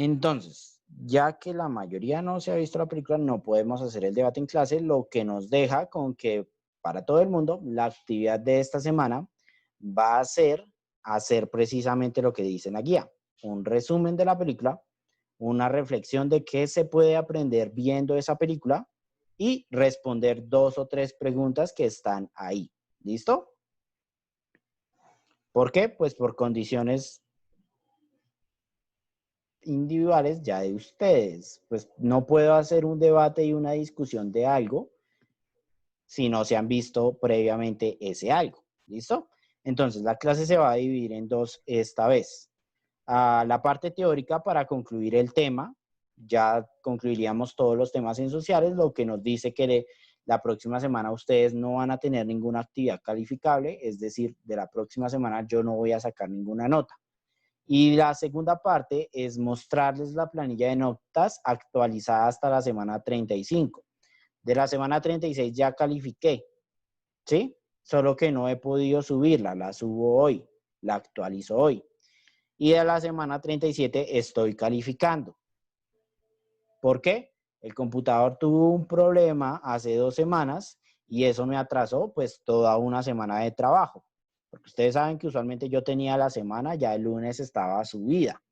Entonces, ya que la mayoría no se ha visto la película, no podemos hacer el debate en clase, lo que nos deja con que para todo el mundo la actividad de esta semana va a ser hacer precisamente lo que dice la guía, un resumen de la película, una reflexión de qué se puede aprender viendo esa película y responder 2 o 3 preguntas que están ahí. ¿Listo? ¿Por qué? Pues por condiciones individuales ya de ustedes. Pues no puedo hacer un debate y una discusión de algo si no se han visto previamente ese algo. ¿Listo? Entonces, la clase se va a dividir en dos esta vez. La parte teórica para concluir el tema, ya concluiríamos todos los temas en sociales, lo que nos dice que la próxima semana ustedes no van a tener ninguna actividad calificable, es decir, de la próxima semana yo no voy a sacar ninguna nota. Y la segunda parte es mostrarles la planilla de notas actualizada hasta la semana 35. De la semana 36 ya califiqué, ¿sí? Solo que no he podido subirla, la subo hoy, la actualizo hoy. Y de la semana 37 estoy calificando. ¿Por qué? El computador tuvo un problema hace 2 semanas y eso me atrasó pues toda una semana de trabajo. Porque ustedes saben que usualmente yo tenía la semana, ya el lunes estaba subida,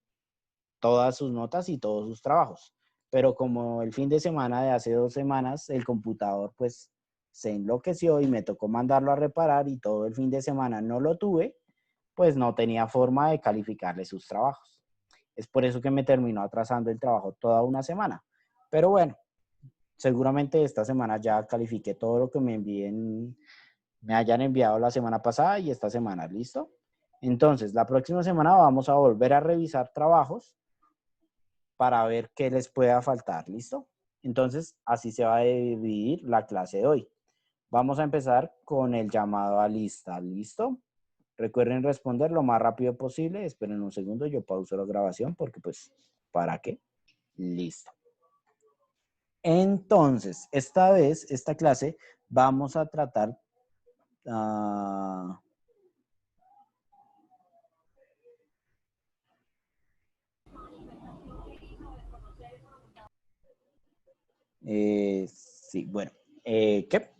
todas sus notas y todos sus trabajos. Pero como el fin de semana de hace 2 semanas, el computador pues se enloqueció y me tocó mandarlo a reparar y todo el fin de semana no lo tuve, pues no tenía forma de calificarle sus trabajos. Es por eso que me terminó atrasando el trabajo toda una semana. Pero bueno, seguramente esta semana ya califiqué todo lo que me hayan enviado la semana pasada y esta semana, ¿listo? Entonces, la próxima semana vamos a volver a revisar trabajos para ver qué les pueda faltar, ¿listo? Entonces, así se va a dividir la clase de hoy. Vamos a empezar con el llamado a lista, ¿listo? Recuerden responder lo más rápido posible. Esperen un segundo, yo pauso la grabación porque pues, ¿para qué? Listo. Entonces, esta vez, esta clase, vamos a tratar... sí, bueno. ¿Qué?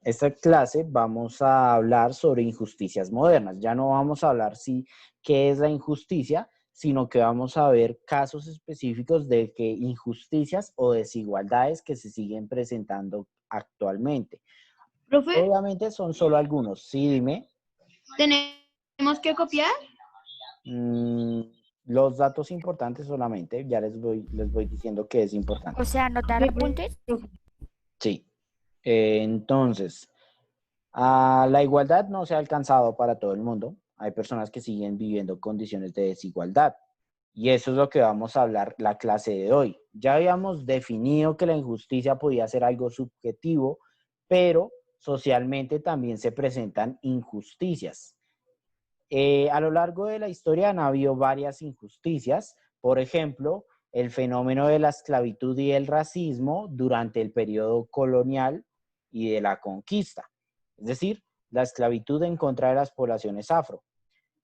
Esta clase vamos a hablar sobre injusticias modernas. Ya no vamos a hablar qué es la injusticia, sino que vamos a ver casos específicos de que injusticias o desigualdades que se siguen presentando actualmente. Profe, Obviamente son solo algunos. Sí, dime. ¿tenemos que copiar? Los datos importantes solamente, ya les voy diciendo que es importante. O sea, anotar apuntes. Sí. Entonces, la igualdad no se ha alcanzado para todo el mundo. Hay personas que siguen viviendo condiciones de desigualdad. Y eso es lo que vamos a hablar la clase de hoy. Ya habíamos definido que la injusticia podía ser algo subjetivo, pero socialmente también se presentan injusticias. A lo largo de la historia han habido varias injusticias. Por ejemplo, el fenómeno de la esclavitud y el racismo durante el periodo colonial y de la conquista. Es decir, la esclavitud en contra de las poblaciones afro.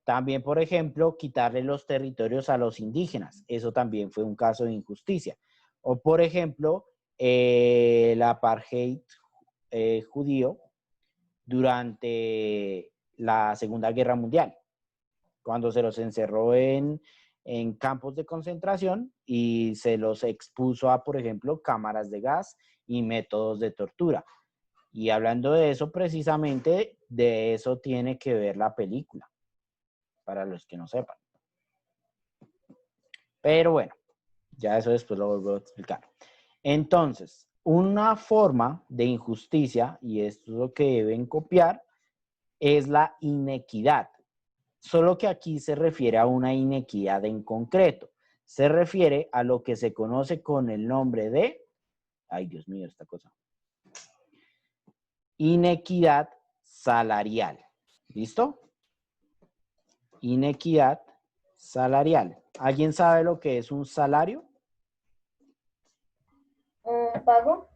También, por ejemplo, quitarle los territorios a los indígenas. Eso también fue un caso de injusticia. O, por ejemplo, el apartheid judío durante la Segunda Guerra Mundial, cuando se los encerró en campos de concentración y se los expuso a, por ejemplo, cámaras de gas y métodos de tortura. Y hablando de eso, precisamente de eso tiene que ver la película, para los que no sepan. Pero bueno, ya eso después lo vuelvo a explicar. Entonces, una forma de injusticia, y esto es lo que deben copiar, es la inequidad. Solo que aquí se refiere a una inequidad en concreto. Se refiere a lo que se conoce con el nombre de, ay Dios mío, esta cosa, inequidad salarial. ¿Listo? Inequidad salarial. ¿Alguien sabe lo que es un salario? ¿Un pago?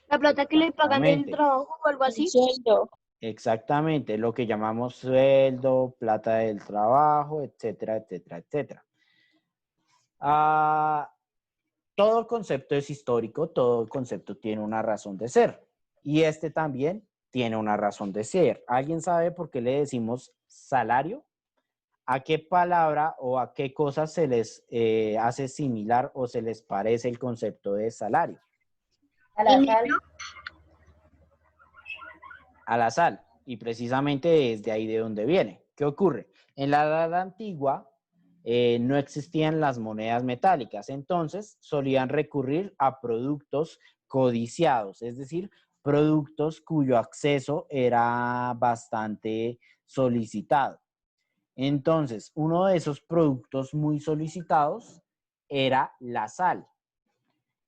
La plata que le pagan del trabajo o algo así. Sueldo. Exactamente, lo que llamamos sueldo, plata del trabajo, etcétera, etcétera, etcétera. Ah, todo concepto es histórico, todo concepto tiene una razón de ser. Y este también tiene una razón de ser. ¿Alguien sabe por qué le decimos salario? ¿A qué palabra o a qué cosa se les hace similar o se les parece el concepto de salario? A la sal. A la sal. Y precisamente es de ahí de donde viene. ¿Qué ocurre? En la Edad Antigua no existían las monedas metálicas, entonces solían recurrir a productos codiciados, es decir, productos cuyo acceso era bastante solicitado. Entonces, uno de esos productos muy solicitados era la sal.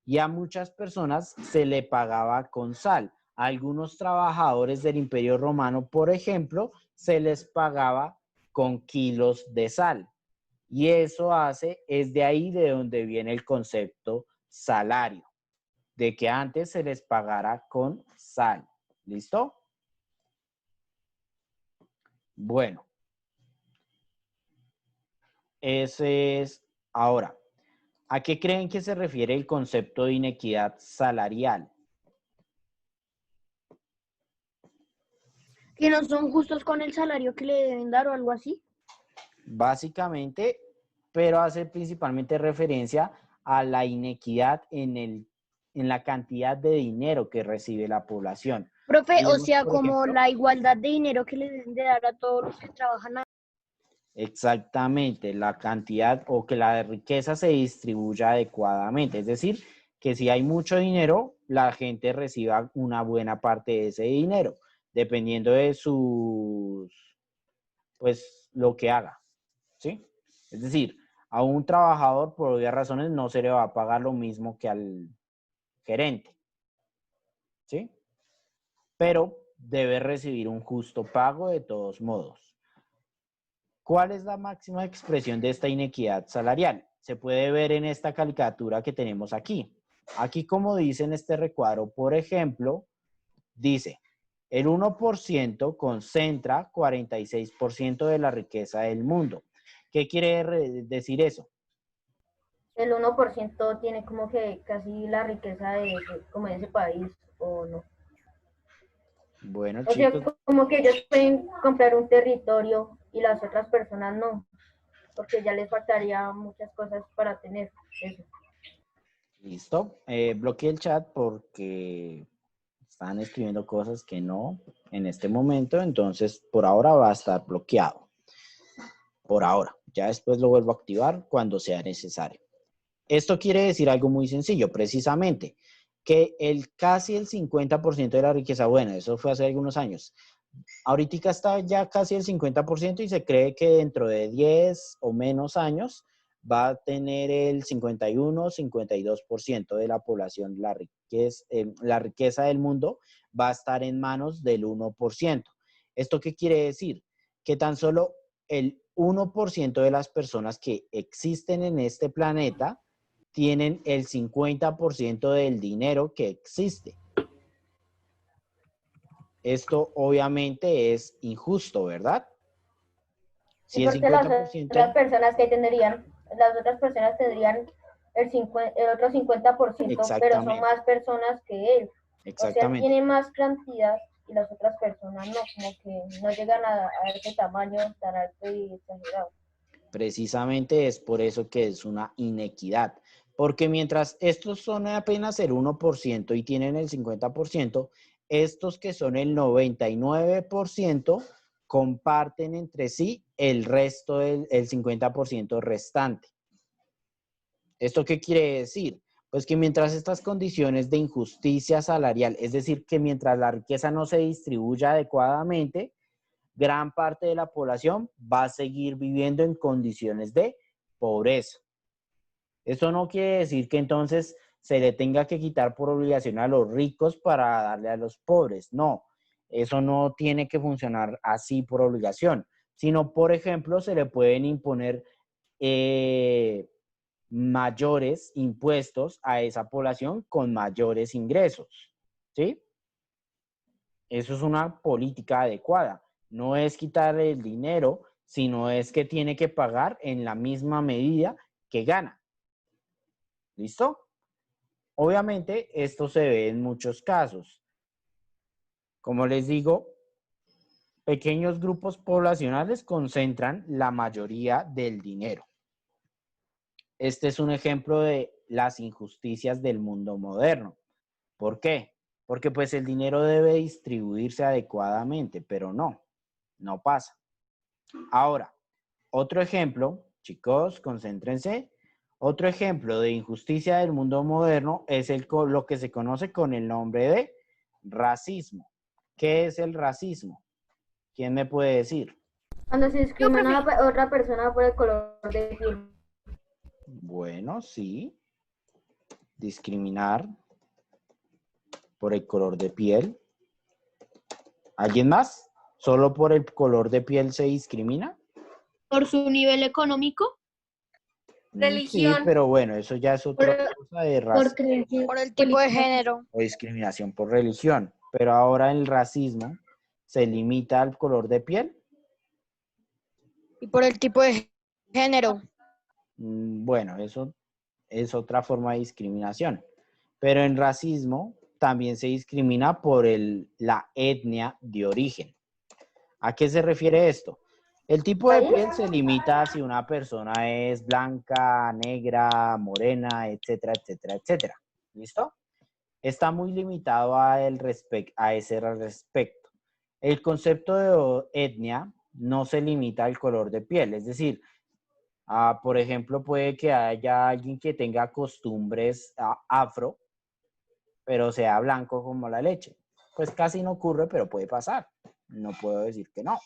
Y a muchas personas se le pagaba con sal. A algunos trabajadores del Imperio Romano, por ejemplo, se les pagaba con kilos de sal. Y eso es de ahí de donde viene el concepto salario, de que antes se les pagara con sal. ¿Listo? Bueno, ese es ahora. ¿A qué creen que se refiere el concepto de inequidad salarial? Que no son justos con el salario que le deben dar o algo así. Básicamente, pero hace principalmente referencia a la inequidad en la cantidad de dinero que recibe la población. Profe, o Tenemos, sea, por como ejemplo, la igualdad de dinero que le deben de dar a todos los que trabajan ahí. exactamente la cantidad o que la riqueza se distribuya adecuadamente. Es decir, que si hay mucho dinero, la gente reciba una buena parte de ese dinero, dependiendo de pues, lo que haga, ¿sí? Es decir, a un trabajador, por obvias razones, no se le va a pagar lo mismo que al gerente, ¿sí? Pero debe recibir un justo pago de todos modos. ¿Cuál es la máxima expresión de esta inequidad salarial? Se puede ver en esta caricatura que tenemos aquí. Aquí, como dice en este recuadro, por ejemplo, dice, el 1% concentra 46% de la riqueza del mundo. ¿Qué quiere decir eso? El 1% tiene como que casi la riqueza como de ese país, ¿o no? Bueno, O sea, chicos, como que ellos pueden comprar un territorio y las otras personas no, porque ya les faltaría muchas cosas para tener eso. listo. Bloqueé el chat porque están escribiendo cosas que no en este momento, entonces por ahora va a estar bloqueado. Por ahora. Ya después lo vuelvo a activar cuando sea necesario. Esto quiere decir algo muy sencillo, precisamente, que casi el 50% de la riqueza, bueno, eso fue hace algunos años, ahorita está ya casi el 50% y se cree que dentro de 10 o menos años va a tener el 51, 52% de la población, la riqueza del mundo va a estar en manos del 1%. ¿Esto qué quiere decir? Que tan solo el 1% de las personas que existen en este planeta tienen el 50% del dinero que existe. Esto obviamente es injusto, ¿verdad? Sí, Si el porque las 50%, otras personas que tendrían, las otras personas tendrían el otro 50%, pero son exactamente, más personas que él. O sea, él exactamente. tiene más cantidad y las otras personas no, como que no llegan a ese tamaño tan alto y exagerado. Precisamente es por eso que es una inequidad. Porque mientras estos son apenas el 1% y tienen el 50%, estos que son el 99% comparten entre sí el resto del 50% restante. ¿Esto qué quiere decir? Pues que mientras estas condiciones de injusticia salarial, es decir, que mientras la riqueza no se distribuya adecuadamente, gran parte de la población va a seguir viviendo en condiciones de pobreza. Eso no quiere decir que entonces se le tenga que quitar por obligación a los ricos para darle a los pobres. No, eso no tiene que funcionar así por obligación, sino, por ejemplo, se le pueden imponer mayores impuestos a esa población con mayores ingresos, ¿sí? Eso es una política adecuada. No es quitarle el dinero, sino es que tiene que pagar en la misma medida que gana. ¿Listo? Obviamente, esto se ve en muchos casos. Como les digo, pequeños grupos poblacionales concentran la mayoría del dinero. Este es un ejemplo de las injusticias del mundo moderno. ¿Por qué? Porque pues el dinero debe distribuirse adecuadamente, pero no pasa. Ahora, otro ejemplo, chicos, concéntrense. Otro ejemplo de injusticia del mundo moderno es lo que se conoce con el nombre de racismo. ¿Qué es el racismo? ¿Quién me puede decir? Cuando se discrimina a otra persona por el color de piel. Bueno, sí. Discriminar por el color de piel. ¿Alguien más? ¿Solo por el color de piel se discrimina? ¿Por su nivel económico? Sí, pero bueno, eso ya es otra cosa de racismo Por el tipo de género. o discriminación por religión. Pero ahora el racismo se limita al color de piel. Y por el tipo de género. Bueno, eso es otra forma de discriminación. Pero en racismo también se discrimina por la etnia de origen. ¿A qué se refiere esto? El tipo de piel se limita a si una persona es blanca, negra, morena, etcétera, etcétera, etcétera. ¿Listo? Está muy limitado a ese respecto. El concepto de etnia no se limita al color de piel, es decir, por ejemplo, puede que haya alguien que tenga costumbres afro, pero sea blanco como la leche. Pues casi no ocurre, pero puede pasar. No puedo decir que no.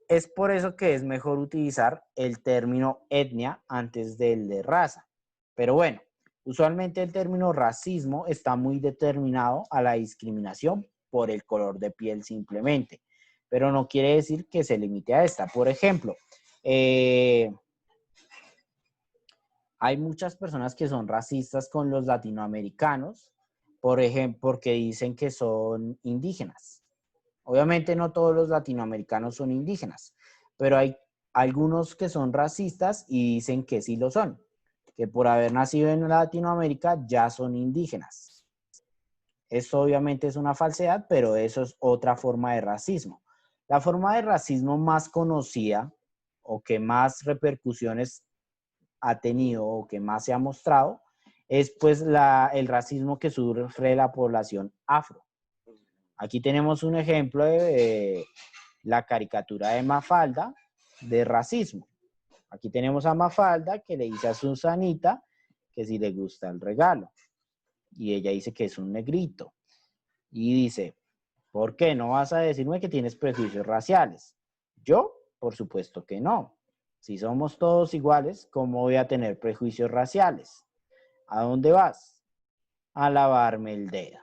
Es por eso que es mejor utilizar el término etnia antes del de raza. Pero bueno, usualmente el término racismo está muy determinado a la discriminación por el color de piel simplemente, pero no quiere decir que se limite a esta. Por ejemplo, hay muchas personas que son racistas con los latinoamericanos, por ejemplo, porque dicen que son indígenas. Obviamente no todos los latinoamericanos son indígenas, pero hay algunos que son racistas y dicen que sí lo son, que por haber nacido en Latinoamérica ya son indígenas. Eso obviamente es una falsedad, pero eso es otra forma de racismo. La forma de racismo más conocida o que más repercusiones ha tenido o que más se ha mostrado es pues el racismo que sufre la población afro. Aquí tenemos un ejemplo de la caricatura de Mafalda de racismo. Aquí tenemos a Mafalda que le dice a Susanita que si le gusta el regalo. Y ella dice que es un negrito. Y dice, ¿por qué no vas a decirme que tienes prejuicios raciales? Yo, por supuesto que no. Si somos todos iguales, ¿cómo voy a tener prejuicios raciales? ¿A dónde vas? A lavarme el dedo.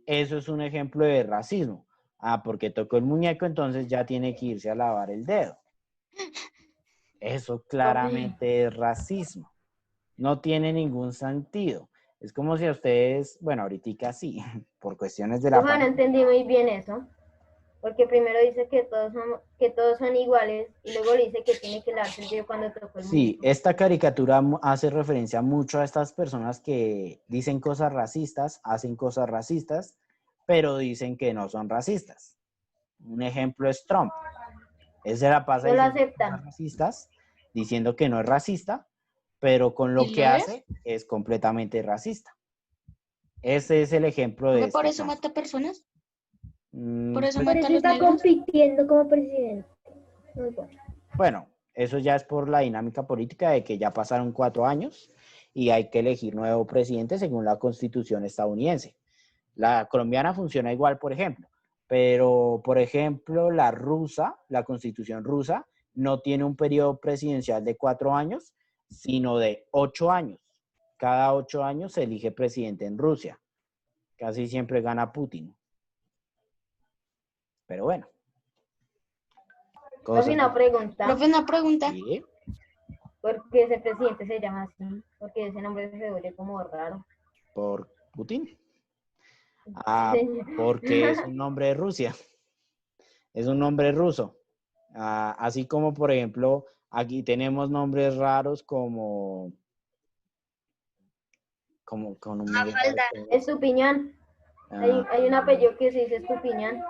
Eso es un ejemplo de racismo. Porque tocó el muñeco, entonces ya tiene que irse a lavar el dedo. Eso claramente es racismo. No tiene ningún sentido. Es como si a ustedes, bueno, ahorita sí, por cuestiones de la Yo no entendí muy bien eso, porque primero dice que todos son iguales y luego le dice que tiene que lavarse el dedo cuando tocó el muñeco. Sí, esta caricatura hace referencia mucho a estas personas que dicen cosas racistas, hacen cosas racistas, pero dicen que no son racistas. Un ejemplo es Trump. Él se la pasa diciendo cosas racistas, diciendo que no es racista, pero con lo que hace es completamente racista. Ese es el ejemplo de ¿Por eso mata personas? ¿Por eso Por mata a eso los está negros? compitiendo como presidente. Muy bueno. Bueno, eso ya es por la dinámica política de que ya pasaron 4 años y hay que elegir nuevo presidente según la Constitución estadounidense. La colombiana funciona igual, por ejemplo, pero, por ejemplo, la Constitución rusa, no tiene un periodo presidencial de 4 años, sino de 8 años. Cada 8 años se elige presidente en Rusia. Casi siempre gana Putin. Pero bueno. Profe, una pregunta. ¿Sí? ¿Por qué ese presidente se llama así? Porque ese nombre se oye como raro. ¿Por Putin? Porque es un nombre de Rusia. Es un nombre ruso. Así como, por ejemplo, aquí tenemos nombres raros como como con un Mafalda. Estupiñán. Hay un apellido que se dice Estupiñán.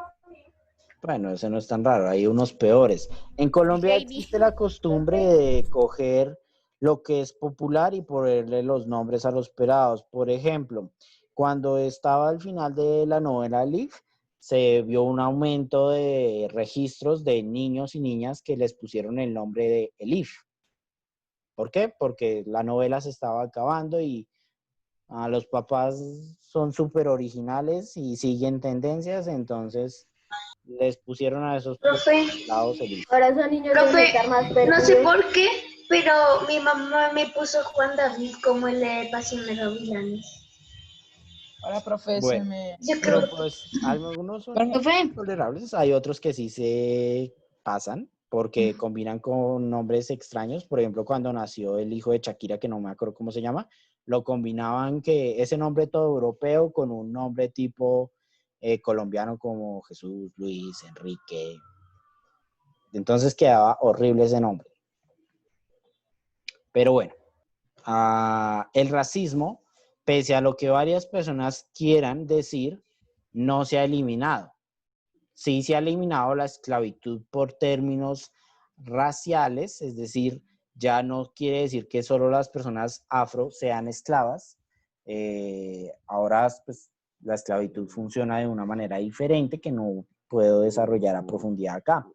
Bueno, ese no es tan raro, hay unos peores. En Colombia Heidi. existe la costumbre de coger lo que es popular y ponerle los nombres a los pelados. Por ejemplo, cuando estaba al final de la novela Leaf, se vio un aumento de registros de niños y niñas que les pusieron el nombre de Elif. ¿Por qué? Porque la novela se estaba acabando y los papás son súper originales y siguen tendencias, entonces les pusieron a esos Profe, lados Elif. Ahora esos niños deben profe, estar más no sé perdidos. por qué, pero mi mamá me puso Juan David como el de Pasión de Gavilanes. Ahora, profe, Bueno, Yo pero creo. pues algunos son Profe, tolerables, hay otros que sí se pasan porque combinan con nombres extraños. Por ejemplo, cuando nació el hijo de Shakira, que no me acuerdo cómo se llama, lo combinaban que ese nombre todo europeo con un nombre tipo colombiano como Jesús, Luis, Enrique. Entonces quedaba horrible ese nombre. Pero bueno, el racismo, pese a lo que varias personas quieran decir, no se ha eliminado. Sí se ha eliminado la esclavitud por términos raciales, es decir, ya no quiere decir que solo las personas afro sean esclavas. Ahora pues, la esclavitud funciona de una manera diferente que no puedo desarrollar a profundidad acá,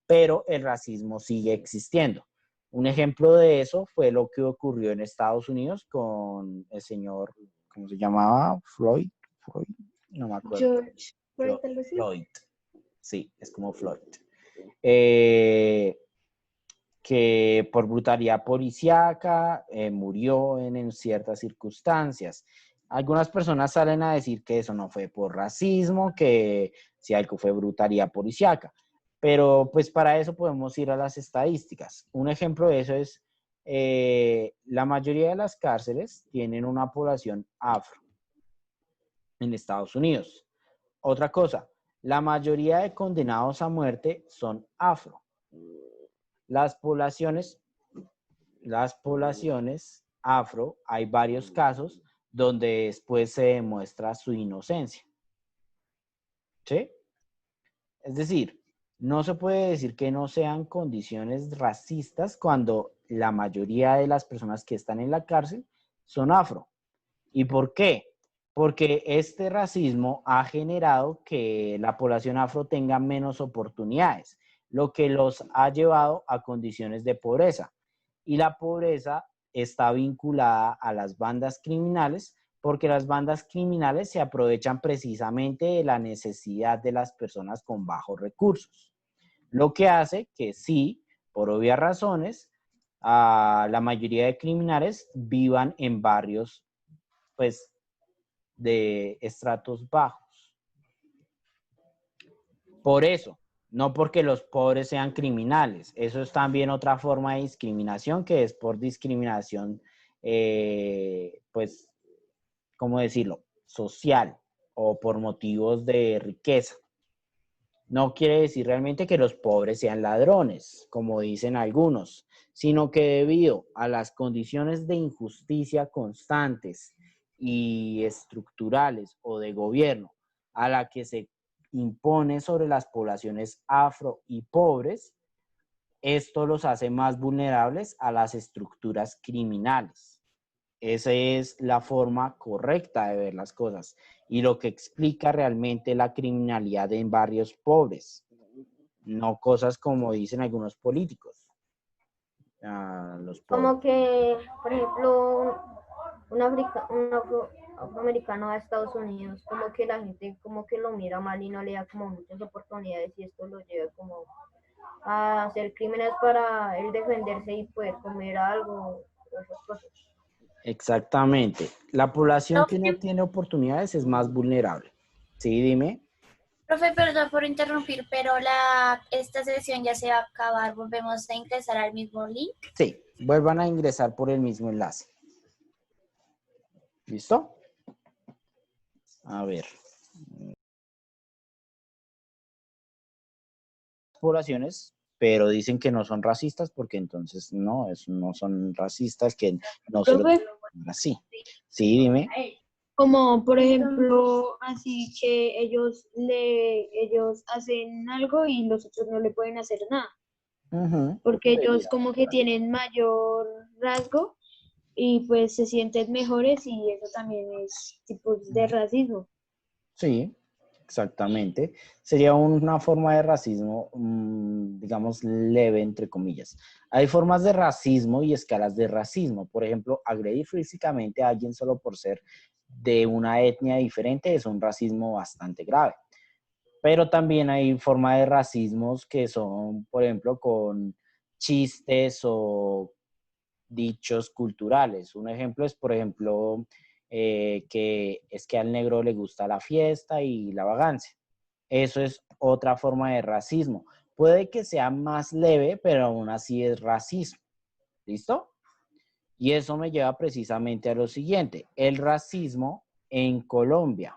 pero el racismo sigue existiendo. Un ejemplo de eso fue lo que ocurrió en Estados Unidos con el señor, ¿cómo se llamaba? Floyd, no me acuerdo. George, por ahí tal vez sí. Floyd. Sí, es como Floyd. Que por brutalidad policíaca murió en ciertas circunstancias. Algunas personas salen a decir que eso no fue por racismo, que si algo fue brutalidad policíaca. Pero pues para eso podemos ir a las estadísticas. Un ejemplo de eso es la mayoría de las cárceles tienen una población afro en Estados Unidos. Otra cosa, la mayoría de condenados a muerte son afro. Las poblaciones afro, hay varios casos donde después se demuestra su inocencia. ¿Sí? Es decir, no se puede decir que no sean condiciones racistas cuando la mayoría de las personas que están en la cárcel son afro. ¿Y por qué? Porque este racismo ha generado que la población afro tenga menos oportunidades, lo que los ha llevado a condiciones de pobreza. Y la pobreza está vinculada a las bandas criminales, porque las bandas criminales se aprovechan precisamente de la necesidad de las personas con bajos recursos. Lo que hace que sí, por obvias razones, la mayoría de criminales vivan en barrios pues de estratos bajos. Por eso, no porque los pobres sean criminales, eso es también otra forma de discriminación que es por discriminación, pues, ¿cómo decirlo? Social o por motivos de riqueza. No quiere decir realmente que los pobres sean ladrones, como dicen algunos, sino que debido a las condiciones de injusticia constantes y estructurales o de gobierno a la que se impone sobre las poblaciones afro y pobres, esto los hace más vulnerables a las estructuras criminales. Esa es la forma correcta de ver las cosas y lo que explica realmente la criminalidad en barrios pobres, no cosas como dicen algunos políticos. Los Como pobres. que, por ejemplo, un afroamericano a Estados Unidos, como que la gente como que lo mira mal y no le da como muchas oportunidades y esto lo lleva como a hacer crímenes para él defenderse y poder comer algo, esas cosas. Exactamente. La población que no Profe, tiene oportunidades es más vulnerable. Sí, dime. profe, perdón por interrumpir, pero esta sesión ya se va a acabar. Volvemos a ingresar al mismo link. Sí, vuelvan a ingresar por el mismo enlace. ¿Listo? A ver. Poblaciones, pero dicen que no son racistas porque entonces no son racistas, que no se los... Profe, Ahora sí. Sí, dime. Como por ejemplo, así que ellos hacen algo y los otros no le pueden hacer nada, Ujú. porque ellos Sería. como que tienen mayor rasgo y pues se sienten mejores y eso también es tipo de racismo. Sí, exactamente. Sería una forma de racismo, digamos, leve, entre comillas. Hay formas de racismo y escalas de racismo. Por ejemplo, agredir físicamente a alguien solo por ser de una etnia diferente es un racismo bastante grave. Pero también hay formas de racismos que son, por ejemplo, con chistes o dichos culturales. Un ejemplo es, por ejemplo, que es que al negro le gusta la fiesta y la vagancia. Eso es otra forma de racismo. Puede que sea más leve, pero aún así es racismo. ¿Listo? Y eso me lleva precisamente a lo siguiente, el racismo en Colombia.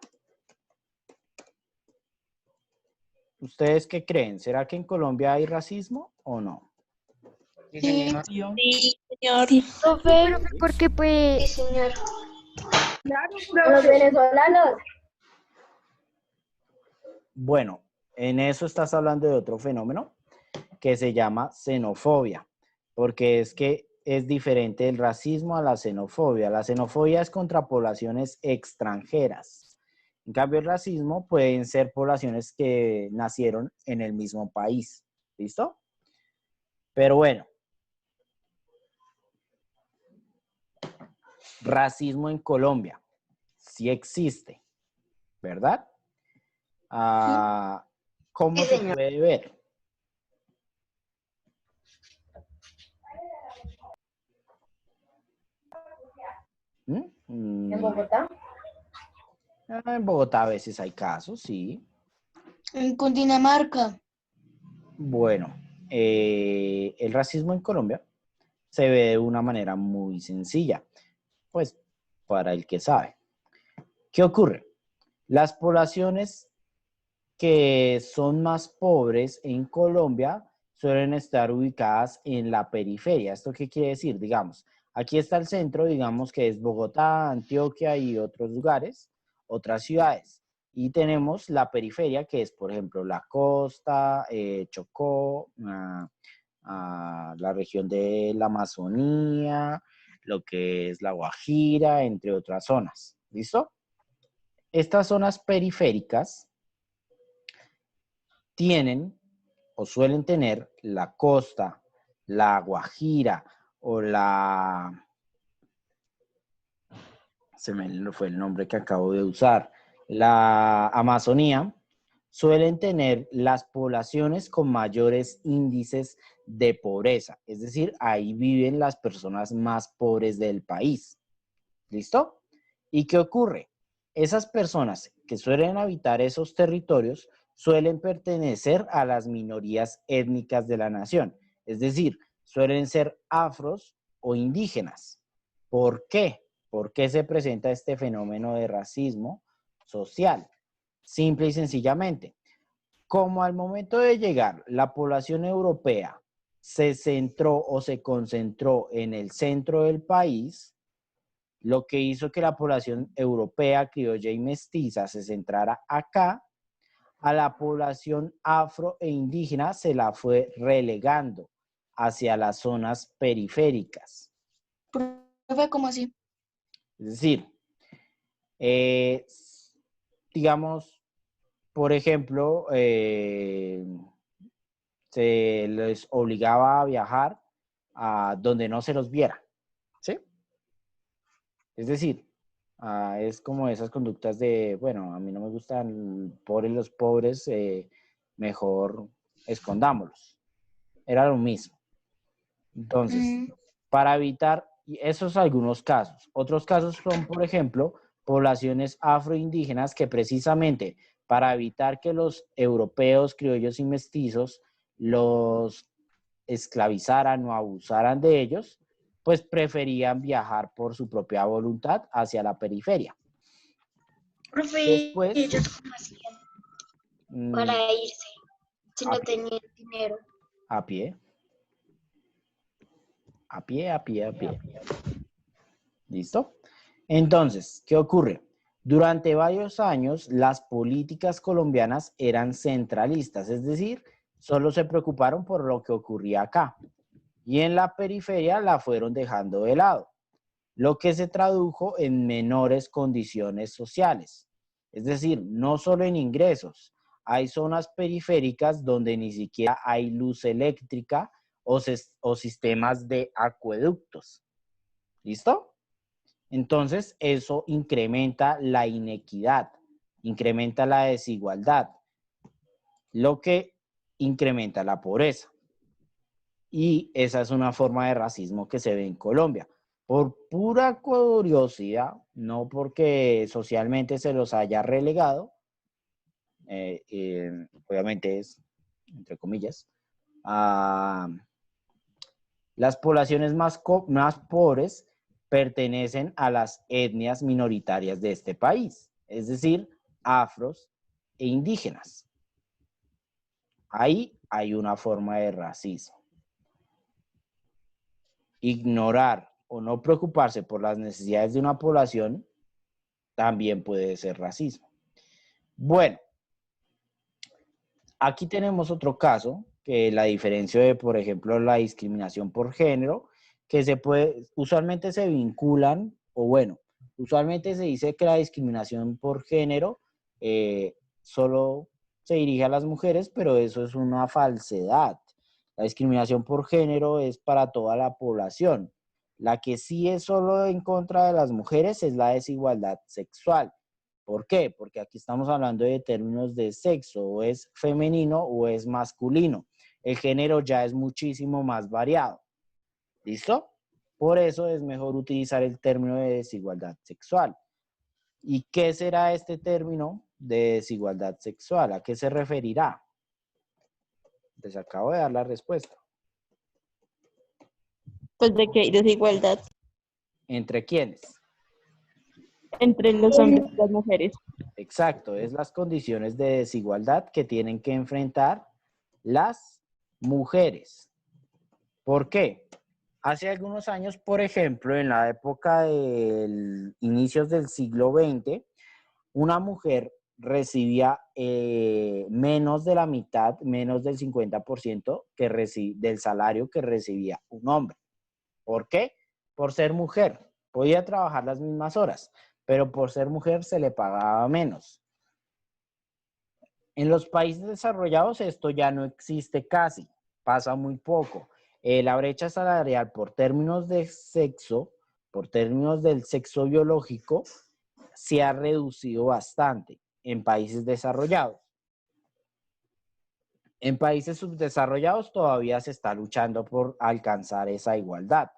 ¿Ustedes qué creen? ¿Será que en Colombia hay racismo o no? Sí, Sí, señor. sí, profe, Porque Sí, pues, señor. Claro, A los profe. venezolanos. Bueno, en eso estás hablando de otro fenómeno que se llama xenofobia, porque es que es diferente el racismo a la xenofobia. La xenofobia es contra poblaciones extranjeras. En cambio, el racismo pueden ser poblaciones que nacieron en el mismo país. ¿Listo? Pero bueno, racismo en Colombia sí existe, ¿verdad? Ah, ¿cómo Sí, se señor. puede ver? ¿Mm? En Bogotá. En Bogotá a veces hay casos, sí. en Cundinamarca. Bueno, el racismo en Colombia se ve de una manera muy sencilla, pues para el que sabe. ¿Qué ocurre? Las poblaciones que son más pobres en Colombia suelen estar ubicadas en la periferia. ¿Esto qué quiere decir? Digamos, aquí está el centro, digamos que es Bogotá, Antioquia y otros lugares, otras ciudades. Y tenemos la periferia, que es, por ejemplo, la costa, Chocó, la región de la Amazonía, lo que es la Guajira, entre otras zonas. ¿Listo? Estas zonas periféricas tienen o suelen tener la costa, la Guajira o se me fue el nombre que acabo de usar, la Amazonía, suelen tener las poblaciones con mayores índices de pobreza. Es decir, ahí viven las personas más pobres del país. ¿Listo? ¿Y qué ocurre? Esas personas que suelen habitar esos territorios suelen pertenecer a las minorías étnicas de la nación. Es decir, suelen ser afros o indígenas. ¿Por qué? ¿Por qué se presenta este fenómeno de racismo social? Simple y sencillamente, como al momento de llegar la población europea se centró o se concentró en el centro del país, lo que hizo que la población europea, criolla y mestiza se centrara acá, a la población afro e indígena se la fue relegando hacia las zonas periféricas. Profe, ¿cómo así? Es decir, eh, digamos, por ejemplo, se les obligaba a viajar a donde no se los viera, ¿sí? Es decir, es como esas conductas de, bueno, a mí no me gustan pobres los pobres, mejor escondámoslos. Era lo mismo. Entonces, para evitar, y esos algunos casos. Otros casos son, por ejemplo, poblaciones afroindígenas que precisamente para evitar que los europeos, criollos y mestizos los esclavizaran o abusaran de ellos, pues preferían viajar por su propia voluntad hacia la periferia. profe, Después, ellos cómo hacían para irse si a no pie, tenían dinero. a pie, a pie, a pie, a pie. ¿Listo? Entonces, ¿qué ocurre? Durante varios años, las políticas colombianas eran centralistas, es decir, solo se preocuparon por lo que ocurría acá. Y en la periferia la fueron dejando de lado, lo que se tradujo en menores condiciones sociales. Es decir, no solo en ingresos, hay zonas periféricas donde ni siquiera hay luz eléctrica o sistemas de acueductos. ¿Listo? Entonces, eso incrementa la inequidad, incrementa la desigualdad, lo que incrementa la pobreza. Y esa es una forma de racismo que se ve en Colombia. Por pura curiosidad, no porque socialmente se los haya relegado, obviamente es, entre comillas, las poblaciones más pobres pertenecen a las etnias minoritarias de este país, es decir, afros e indígenas. Ahí hay una forma de racismo. Ignorar o no preocuparse por las necesidades de una población también puede ser racismo. Bueno, aquí tenemos otro caso, que la diferencia de, por ejemplo, la discriminación por género, que usualmente se vinculan, o bueno, usualmente se dice que la discriminación por género solo se dirige a las mujeres, pero eso es una falsedad. La discriminación por género es para toda la población. La que sí es solo en contra de las mujeres es la desigualdad sexual. ¿Por qué? Porque aquí estamos hablando de términos de sexo, o es femenino o es masculino. El género ya es muchísimo más variado. ¿Listo? Por eso es mejor utilizar el término de desigualdad sexual. ¿Y qué será este término de desigualdad sexual? ¿A qué se referirá? Les acabo de dar la respuesta. Pues de que hay desigualdad ¿Entre quiénes? entre los hombres y las mujeres. Exacto, es las condiciones de desigualdad que tienen que enfrentar las mujeres. ¿Por qué? Hace algunos años, por ejemplo, en la época de inicios del siglo XX, una mujer recibía menos de la mitad, menos del 50% del salario que recibía un hombre. ¿Por qué? Por ser mujer. Podía trabajar las mismas horas, pero por ser mujer se le pagaba menos. En los países desarrollados esto ya no existe casi, pasa muy poco. La brecha salarial por términos de sexo, por términos del sexo biológico, se ha reducido bastante en países desarrollados. En países subdesarrollados todavía se está luchando por alcanzar esa igualdad,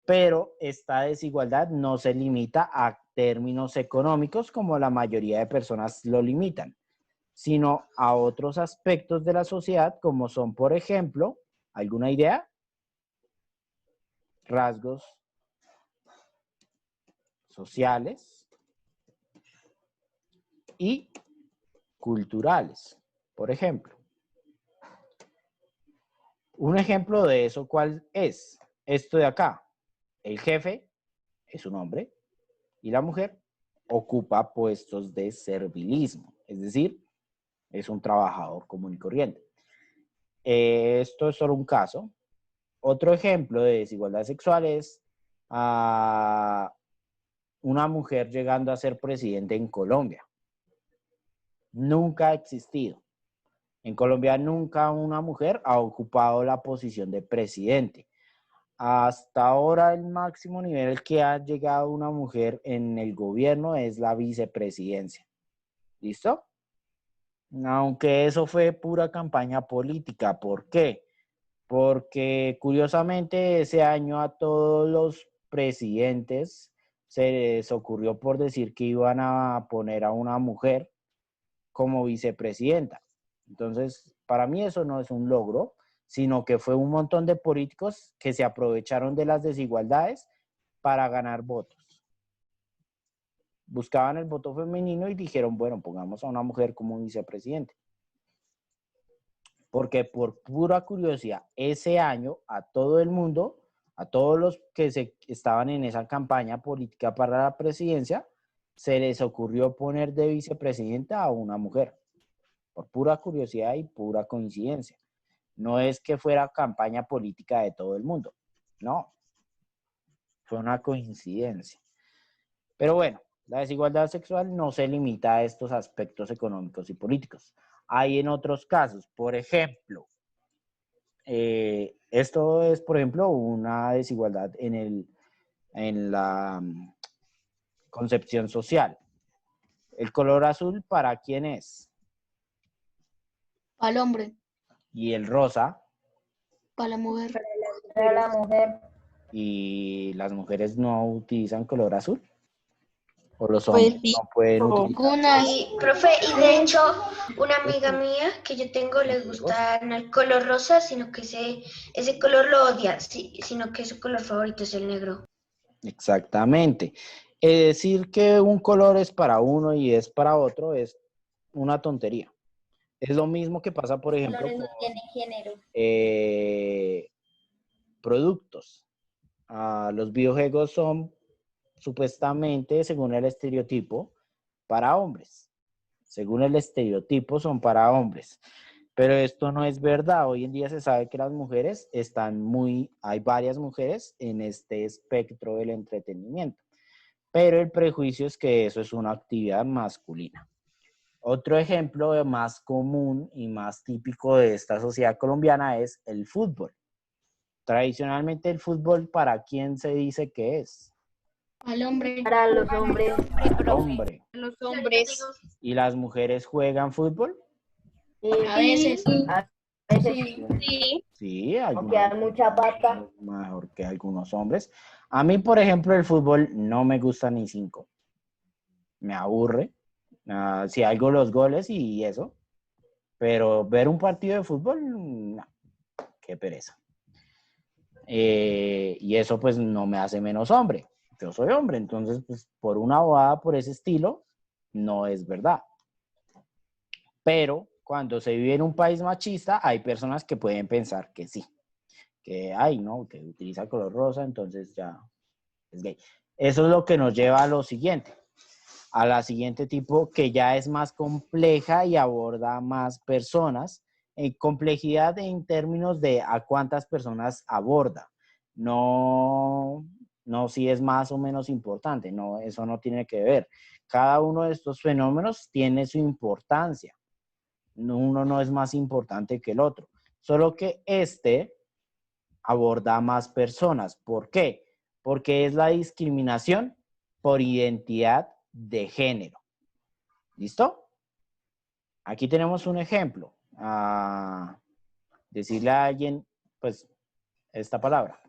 pero esta desigualdad no se limita a términos económicos como la mayoría de personas lo limitan, sino a otros aspectos de la sociedad como son, por ejemplo, ¿alguna idea? Rasgos sociales y culturales, por ejemplo. Un ejemplo de eso, ¿cuál es? Esto de acá. El jefe es un hombre y la mujer ocupa puestos de servilismo, es decir, es un trabajador común y corriente. Esto es solo un caso. Otro ejemplo de desigualdad sexual es una mujer llegando a ser presidente en Colombia. Nunca ha existido. En Colombia nunca una mujer ha ocupado la posición de presidente. Hasta ahora el máximo nivel al que ha llegado una mujer en el gobierno es la vicepresidencia. ¿Listo? Aunque eso fue pura campaña política. ¿Por qué? Porque curiosamente ese año a todos los presidentes se les ocurrió por decir que iban a poner a una mujer como vicepresidenta. Entonces, para mí eso no es un logro, sino que fue un montón de políticos que se aprovecharon de las desigualdades para ganar votos. Buscaban el voto femenino y dijeron, bueno, pongamos a una mujer como vicepresidente. Porque por pura curiosidad, ese año a todo el mundo A todos los que estaban en esa campaña política para la presidencia, se les ocurrió poner de vicepresidenta a una mujer, por pura curiosidad y pura coincidencia. No es que fuera campaña política de todo el mundo, no, fue una coincidencia. Pero bueno, la desigualdad sexual no se limita a estos aspectos económicos y políticos. Hay en otros casos, por ejemplo, esto es, por ejemplo, una desigualdad en la concepción social. ¿El color azul para quién es? Al hombre, Y el rosa, para la mujer. Para la mujer. y las mujeres no utilizan color azul. O los Pues hombres sí, no pueden o- utilizar. Algunas, Y, profe, y de hecho, una amiga mía que yo tengo le gusta el color rosa, sino que ese color lo odia, sino que su color favorito es el negro. Exactamente. Decir que un color es para uno y es para otro es una tontería. Es lo mismo que pasa, por ejemplo, Colores no con tienen género. productos. Los videojuegos son supuestamente, según el estereotipo, para hombres. Según el estereotipo, son para hombres. Pero esto no es verdad. Hoy en día se sabe que las mujeres hay varias mujeres en este espectro del entretenimiento. Pero el prejuicio es que eso es una actividad masculina. Otro ejemplo más común y más típico de esta sociedad colombiana es el fútbol. Tradicionalmente el fútbol, ¿para quién se dice que es? al hombre, Para los hombres. Hombre. los hombres. ¿Y las mujeres juegan fútbol? a veces. A veces Sí, Sí, aunque hay mucha pata. mejor que algunos hombres. A mí, por ejemplo, el fútbol no me gusta ni 5. Me aburre. Si algo los goles y eso. Pero ver un partido de fútbol, no, qué pereza. Y eso pues no me hace menos hombre. Yo soy hombre, entonces pues por una bobada por ese estilo, no es verdad. Pero cuando se vive en un país machista, hay personas que pueden pensar que sí. Que hay, ¿no? Que utiliza color rosa, entonces ya es gay. Eso es lo que nos lleva a lo siguiente. A la siguiente tipo que ya es más compleja y aborda más personas. Complejidad en términos de a cuántas personas aborda. No si es más o menos importante. No, eso no tiene que ver. Cada uno de estos fenómenos tiene su importancia. Uno no es más importante que el otro. Solo que aborda a más personas. ¿Por qué? Porque es la discriminación por identidad de género. ¿Listo? Aquí tenemos un ejemplo. Decirle a alguien, pues, esta palabra.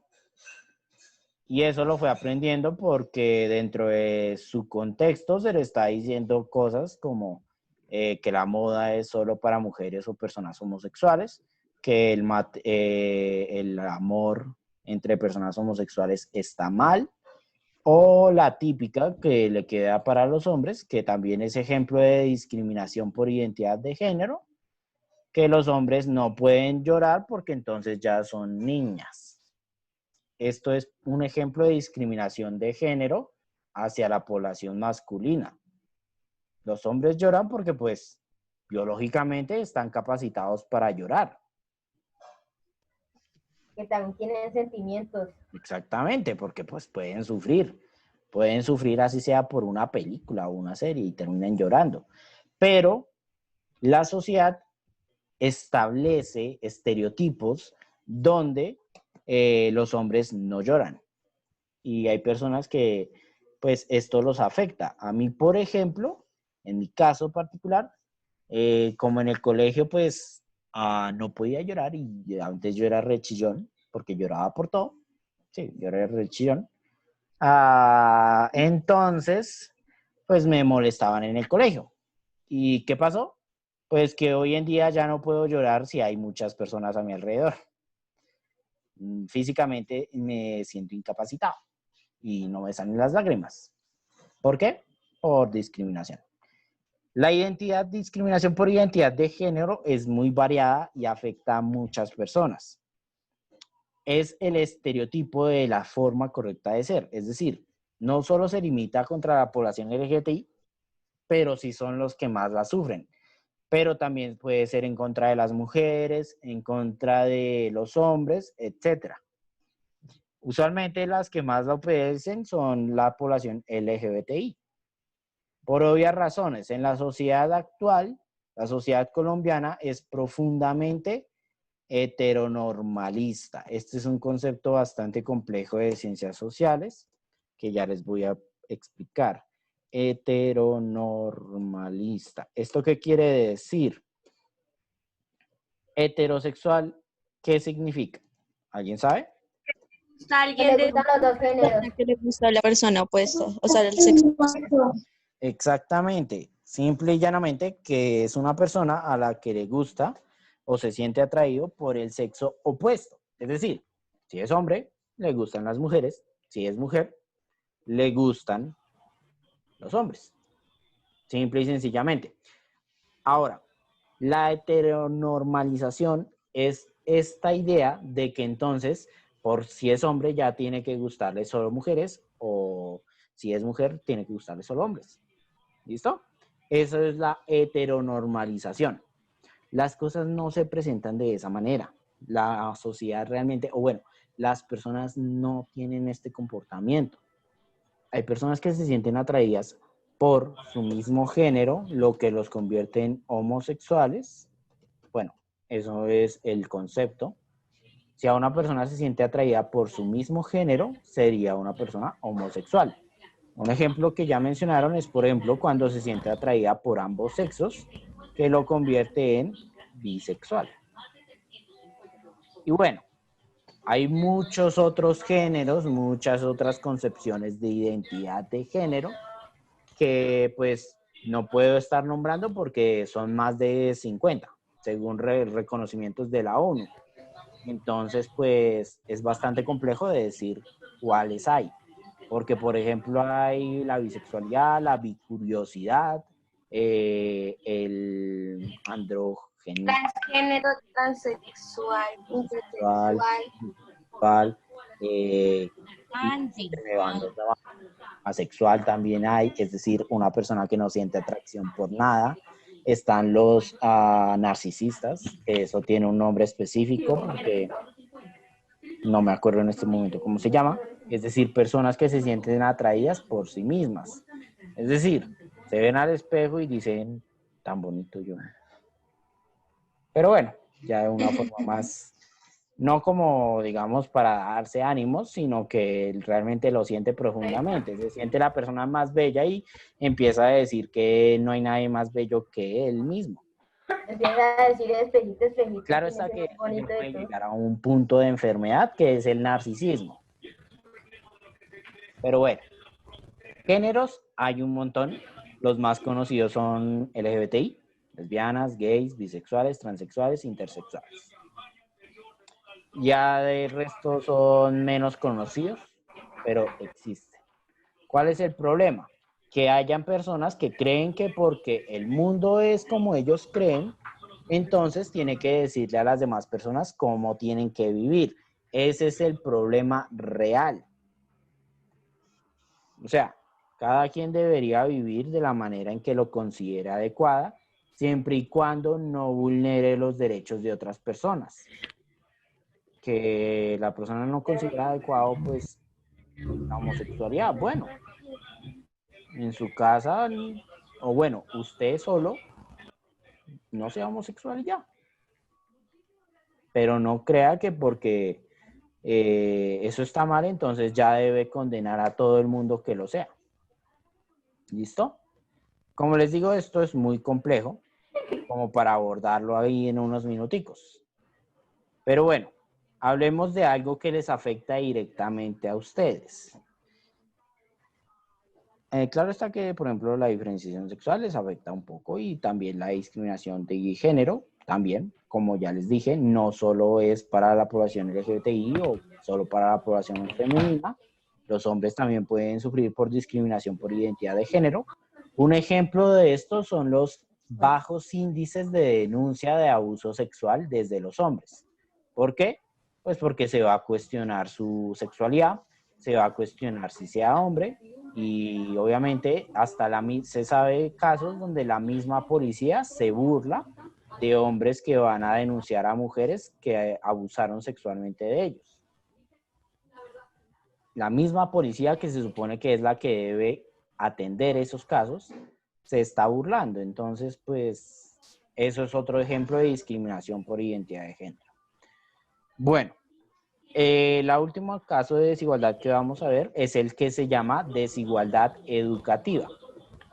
Y eso lo fue aprendiendo porque dentro de su contexto se le está diciendo cosas como que la moda es solo para mujeres o personas homosexuales, que el amor entre personas homosexuales está mal, o la típica que le queda para los hombres, que también es ejemplo de discriminación por identidad de género, que los hombres no pueden llorar porque entonces ya son niñas. Esto es un ejemplo de discriminación de género hacia la población masculina. Los hombres lloran porque, pues, biológicamente están capacitados para llorar. Que también tienen sentimientos. Exactamente, porque pues pueden sufrir. Pueden sufrir así sea por una película o una serie y terminan llorando. Pero la sociedad establece estereotipos donde los hombres no lloran. Y hay personas que pues esto los afecta. A mí, por ejemplo, en mi caso particular, como en el colegio pues no podía llorar y antes yo era re chillón porque lloraba por todo. Sí, yo era re chillón. Entonces, pues me molestaban en el colegio. ¿Y qué pasó? Pues que hoy en día ya no puedo llorar si hay muchas personas a mi alrededor. Físicamente me siento incapacitado y no me salen las lágrimas. ¿Por qué? Por discriminación. La discriminación por identidad de género es muy variada y afecta a muchas personas. es el estereotipo de la forma correcta de ser. Es decir, no solo se limita contra la población LGBTI, pero sí son los que más la sufren. Pero también puede ser en contra de las mujeres, en contra de los hombres, etc. Usualmente las que más la padecen son la población LGBTI. Por obvias razones, en la sociedad actual, la sociedad colombiana es profundamente heteronormalista. Este es un concepto bastante complejo de ciencias sociales que ya les voy a explicar. Heteronormalista. ¿Esto qué quiere decir? Heterosexual, ¿qué significa? ¿Alguien sabe? Que Alguien le de gustan los dos géneros. Que le gusta a la persona opuesta, o sea, el sexo opuesto. Exactamente. Simple y llanamente que es una persona a la que le gusta o se siente atraído por el sexo opuesto. Es decir, si es hombre, le gustan las mujeres. Si es mujer, le gustan los hombres. Simple y sencillamente. Ahora, la heteronormalización es esta idea de que entonces, por si es hombre, ya tiene que gustarle solo mujeres, o si es mujer, tiene que gustarle solo hombres. ¿Listo? Eso es la heteronormalización. Las cosas no se presentan de esa manera. La sociedad realmente, o bueno, las personas no tienen este comportamiento. Hay personas que se sienten atraídas por su mismo género, lo que los convierte en homosexuales. Bueno, eso es el concepto. Si a una persona se siente atraída por su mismo género, sería una persona homosexual. Un ejemplo que ya mencionaron es, por ejemplo, cuando se siente atraída por ambos sexos, que lo convierte en bisexual. Y bueno, hay muchos otros géneros, muchas otras concepciones de identidad de género que pues no puedo estar nombrando porque son más de 50, según reconocimientos de la ONU. Entonces, pues es bastante complejo de decir cuáles hay. Porque, por ejemplo, hay la bisexualidad, la bicuriosidad, el androgenismo transgénero, transexual, sexual, intersexual. bisexual, y me van los demás. Asexual también hay, es decir, una persona que no siente atracción por nada. Están los narcisistas, que eso tiene un nombre específico porque no me acuerdo en este momento cómo se llama. Es decir, personas que se sienten atraídas por sí mismas. Es decir, se ven al espejo y dicen, tan bonito yo. Pero bueno, ya de una forma más, no como, digamos, para darse ánimos, sino que realmente lo siente profundamente. Se siente la persona más bella y empieza a decir que no hay nadie más bello que él mismo. Empieza a decir espejito, espejito. Claro está que eso ya puede llegar a un punto de enfermedad que es el narcisismo. Pero bueno, géneros hay un montón. Los más conocidos son LGBTI, lesbianas, gays, bisexuales, transexuales, intersexuales. Ya de resto son menos conocidos, pero existen. ¿Cuál es el problema? Que hayan personas que creen que porque el mundo es como ellos creen, entonces tiene que decirle a las demás personas cómo tienen que vivir. Ese es el problema real. O sea, cada quien debería vivir de la manera en que lo considere adecuada, siempre y cuando no vulnere los derechos de otras personas. Que la persona no considera adecuado, pues, la homosexualidad. Bueno, en su casa, o bueno, usted solo, no sea homosexual y ya. Pero no crea que porque eso está mal, entonces ya debe condenar a todo el mundo que lo sea. ¿Listo? Como les digo, esto es muy complejo, como para abordarlo ahí en unos minuticos. Pero bueno, hablemos de algo que les afecta directamente a ustedes. Claro está que, por ejemplo, la diferenciación sexual les afecta un poco y también la discriminación de género, también, como ya les dije, no solo es para la población LGBTI o solo para la población femenina, los hombres también pueden sufrir por discriminación por identidad de género. Un ejemplo de esto son los bajos índices de denuncia de abuso sexual desde los hombres. ¿Por qué? Pues porque se va a cuestionar su sexualidad, se va a cuestionar si sea hombre y obviamente se sabe casos donde la misma policía se burla de hombres que van a denunciar a mujeres que abusaron sexualmente de ellos. La misma policía que se supone que es la que debe atender esos casos, se está burlando. Entonces, pues, eso es otro ejemplo de discriminación por identidad de género. Bueno, el último caso de desigualdad que vamos a ver es el que se llama desigualdad educativa.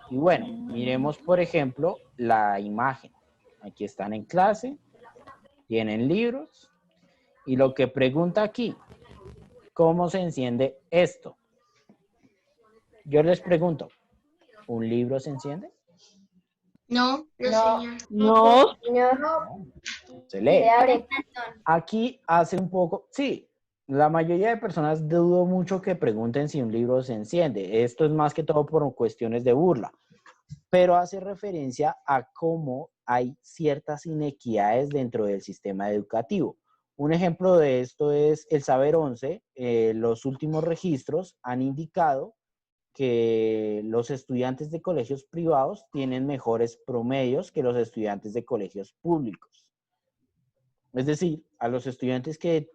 Y bueno, miremos, por ejemplo, la imagen. Aquí están en clase, tienen libros, y lo que pregunta aquí, ¿cómo se enciende esto? Yo les pregunto, ¿un libro se enciende? No, no, No. señor. No, Señor, Se lee. se abre. Aquí hace un poco, sí, la mayoría de personas dudo mucho que pregunten si un libro se enciende. Esto es más que todo por cuestiones de burla, pero hace referencia a cómo hay ciertas inequidades dentro del sistema educativo. Un ejemplo de esto es el Saber 11. Los últimos registros han indicado que los estudiantes de colegios privados tienen mejores promedios que los estudiantes de colegios públicos. Es decir, a los estudiantes que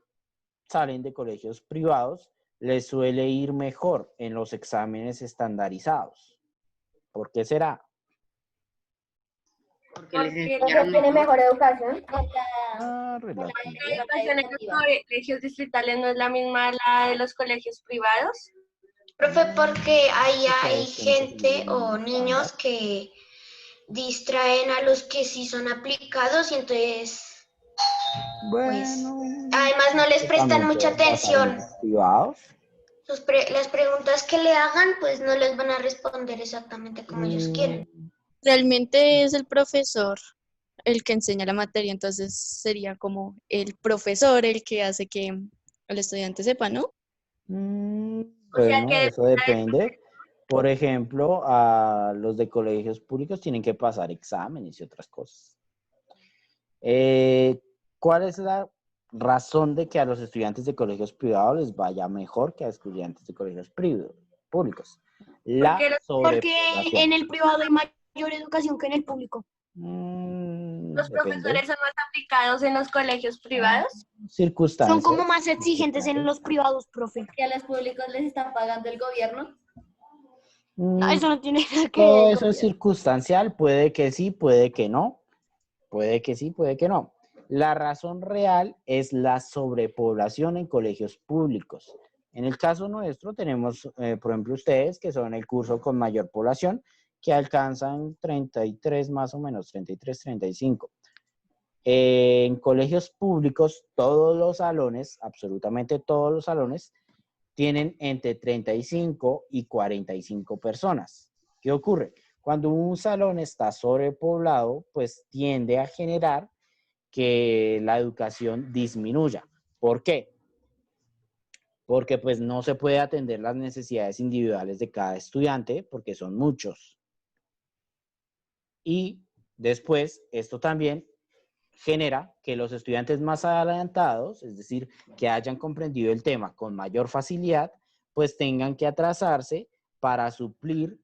salen de colegios privados les suele ir mejor en los exámenes estandarizados. ¿Por qué será? Porque les Porque enseñaron tiene mejor. mejor educación. Relativo. La educación en los colegios distritales no es la misma a la de los colegios privados. Profe, porque ahí hay Ustedes tienen que seguir gente el o mismo niños estándar. que distraen a los que sí son aplicados y entonces, pues, Bueno, además no les eso prestan también mucha puede pasar en atención. los privados. Las preguntas que le hagan, pues no les van a responder exactamente como ellos quieren. Realmente es el profesor el que enseña la materia, entonces sería como el profesor el que hace que el estudiante sepa, ¿no? O sea Bueno, que eso depende. Por ejemplo, a los de colegios públicos tienen que pasar exámenes y otras cosas. ¿Cuál es la razón de que a los estudiantes de colegios privados les vaya mejor que a estudiantes de colegios públicos? La Porque Porque sobrepoblación. en el privado hay mayor educación que en el público. los Depende. profesores son más aplicados en los colegios privados. Circunstancias. Son como más exigentes en los privados, profe. ¿Que a los públicos les está pagando el gobierno? No, eso no tiene nada que Todo ver. eso es circunstancial, puede que sí, puede que no. Puede que sí, puede que no. La razón real es la sobrepoblación en colegios públicos. En el caso nuestro tenemos, por ejemplo, ustedes que son el curso con mayor población, que alcanzan 33 más o menos, 33, 35. En colegios públicos, todos los salones, absolutamente todos los salones, tienen entre 35 y 45 personas. ¿Qué ocurre? Cuando un salón está sobrepoblado, pues tiende a generar que la educación disminuya. ¿Por qué? Porque pues no se puede atender las necesidades individuales de cada estudiante porque son muchos. Y después, esto también genera que los estudiantes más adelantados, es decir, que hayan comprendido el tema con mayor facilidad, pues tengan que atrasarse para suplir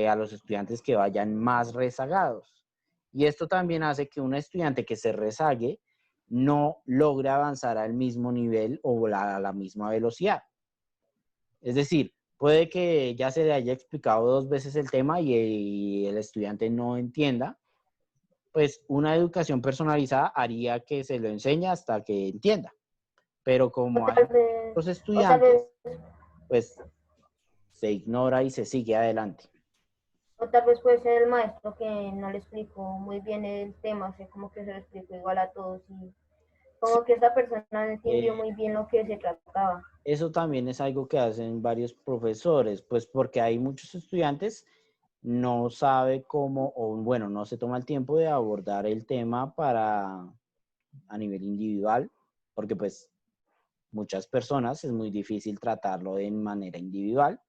a los estudiantes que vayan más rezagados. Y esto también hace que un estudiante que se rezague no logre avanzar al mismo nivel o a la misma velocidad. Es decir, puede que ya se le haya explicado 2 veces el tema y el estudiante no entienda, pues una educación personalizada haría que se lo enseñe hasta que entienda. Pero como hay los estudiantes, pues se ignora y se sigue adelante. O tal vez puede ser el maestro que no le explicó muy bien el tema, o sea, como que se lo explicó igual a todos y como que esa persona no entendió muy bien lo que se trataba. Eso también es algo que hacen varios profesores, pues porque hay muchos estudiantes no sabe cómo, o bueno, no se toma el tiempo de abordar el tema a nivel individual, porque pues muchas personas es muy difícil tratarlo de manera individual,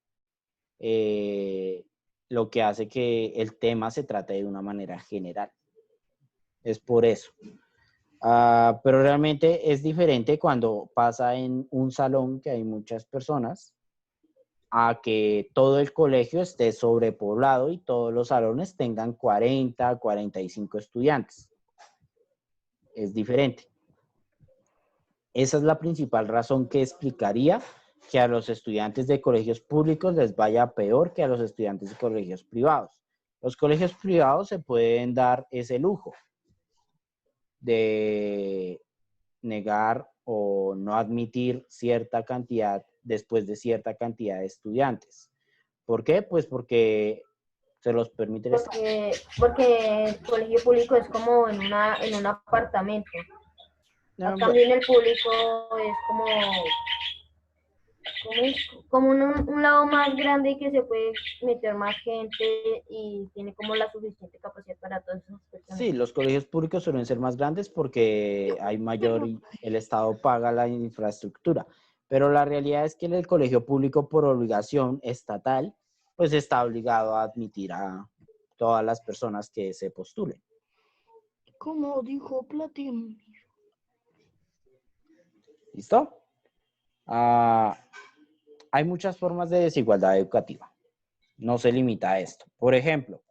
lo que hace que el tema se trate de una manera general. Es por eso. Pero realmente es diferente cuando pasa en un salón que hay muchas personas a que todo el colegio esté sobrepoblado y todos los salones tengan 40, 45 estudiantes. Es diferente. Esa es la principal razón que explicaría que a los estudiantes de colegios públicos les vaya peor que a los estudiantes de colegios privados. Los colegios privados se pueden dar ese lujo de negar o no admitir cierta cantidad después de cierta cantidad de estudiantes. ¿Por qué? Pues porque se los permite el Estado. Porque el colegio público es como en un apartamento. No, También el público es como un lado más grande y que se puede meter más gente y tiene como la suficiente capacidad para todas esas personas. sí, los colegios públicos suelen ser más grandes porque hay el Estado paga la infraestructura, pero la realidad es que el colegio público por obligación estatal, pues está obligado a admitir a todas las personas que se postulen. Como dijo Platino. ¿Listo? Hay muchas formas de desigualdad educativa. No se limita a esto. Por ejemplo,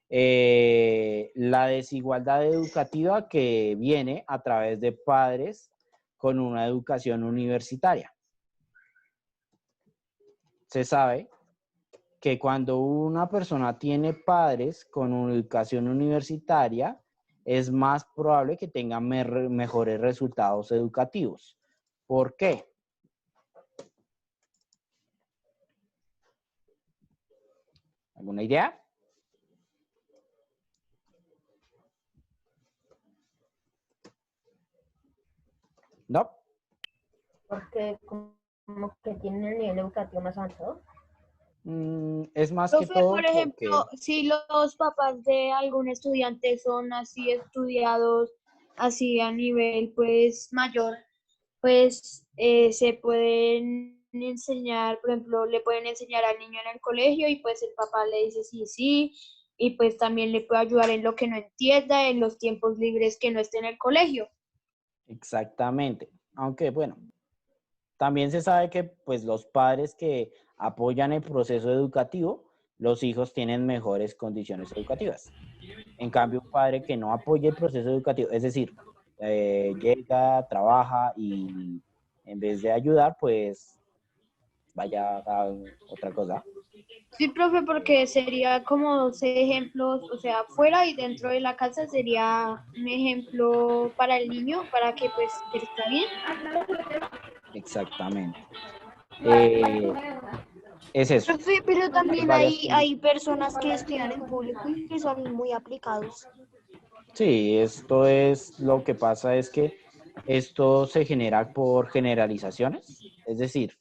la desigualdad educativa que viene a través de padres con una educación universitaria. Se sabe que cuando una persona tiene padres con una educación universitaria, es más probable que tenga mejores resultados educativos. ¿Por qué? ¿Alguna idea? ¿No? Porque como que tienen el nivel educativo más avanzado. Es más que todo Por ejemplo, porque... si los papás de algún estudiante son así estudiados, así a nivel pues mayor, pues se pueden enseñar, por ejemplo, le pueden enseñar al niño en el colegio y pues el papá le dice sí, sí, y pues también le puede ayudar en lo que no entienda, en los tiempos libres que no esté en el colegio. Exactamente. Aunque, bueno, también se sabe que pues los padres que apoyan el proceso educativo, los hijos tienen mejores condiciones educativas. En cambio, un padre que no apoya el proceso educativo, es decir, llega, trabaja y en vez de ayudar, pues vaya a otra cosa. Sí, profe, porque sería como dos ejemplos, o sea, fuera y dentro de la casa sería un ejemplo para el niño, para que pues esté bien. Exactamente. Es eso. Profe, pero también Varias hay personas que estudian en público y que son muy aplicados. Sí, esto es lo que pasa es que esto se genera por generalizaciones, es decir,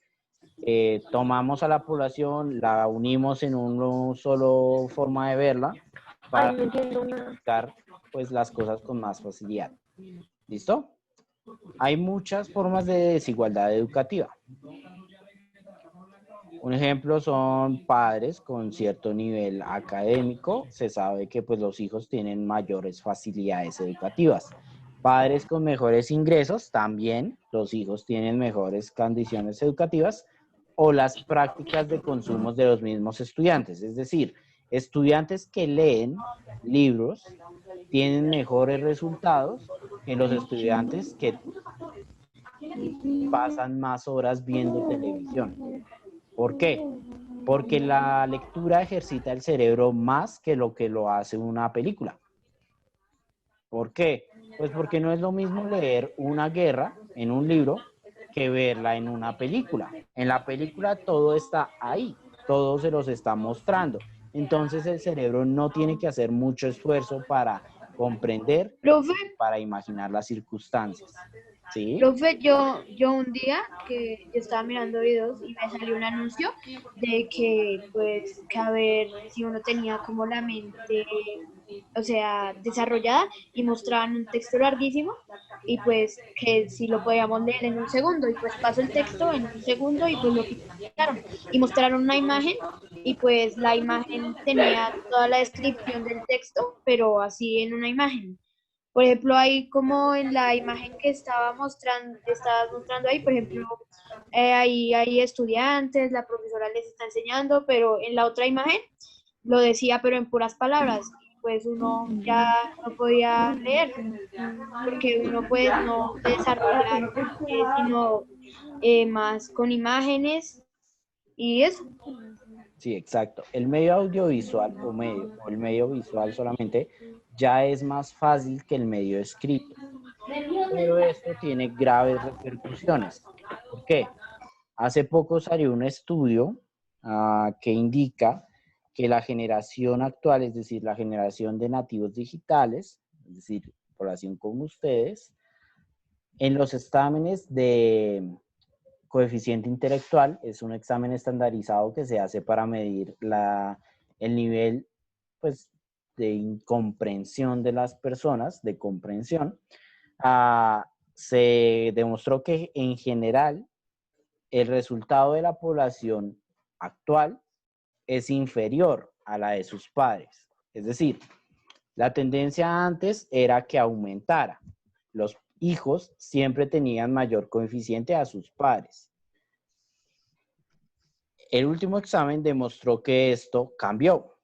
tomamos a la población, la unimos en una solo forma de verla para explicar pues las cosas con más facilidad. ¿Listo? Hay muchas formas de desigualdad educativa. Un ejemplo son padres con cierto nivel académico. Se sabe que pues, los hijos tienen mayores facilidades educativas. Padres con mejores ingresos, también los hijos tienen mejores condiciones educativas. O las prácticas de consumo de los mismos estudiantes. Es decir, estudiantes que leen libros tienen mejores resultados que los estudiantes que pasan más horas viendo televisión. ¿Por qué? Porque la lectura ejercita el cerebro más que lo hace una película. ¿Por qué? Pues porque no es lo mismo leer una guerra en un libro que verla en una película. En la película todo está ahí, todo se los está mostrando. Entonces el cerebro no tiene que hacer mucho esfuerzo para comprender, Profe, para imaginar las circunstancias. ¿Sí? profe, yo un día que yo estaba mirando videos y me salió un anuncio de que pues que a ver si uno tenía como la mente, o sea, desarrollada, y mostraban un texto larguísimo y pues que si lo podíamos leer en un segundo, y pues pasó el texto en un segundo y pues lo quitaron y mostraron una imagen y pues la imagen tenía toda la descripción del texto, pero así en una imagen. Por ejemplo, ahí como en la imagen que estabas mostrando ahí, por ejemplo, ahí hay estudiantes, la profesora les está enseñando, pero en la otra imagen lo decía, pero en puras palabras, pues uno ya no podía leer, porque uno pues no desarrolla, sino más con imágenes y eso. Sí, exacto. El medio audiovisual o el medio visual solamente ya es más fácil que el medio escrito, pero esto tiene graves repercusiones. ¿Por qué? Hace poco salió un estudio que indica que la generación actual, es decir, la generación de nativos digitales, es decir, población como ustedes, en los exámenes de coeficiente intelectual, es un examen estandarizado que se hace para medir el nivel, pues, de incomprensión de las personas, de comprensión. Se demostró que en general el resultado de la población actual es inferior a la de sus padres. Es decir, la tendencia antes era que aumentara. Los hijos siempre tenían mayor coeficiente a sus padres. El último examen demostró que esto cambió.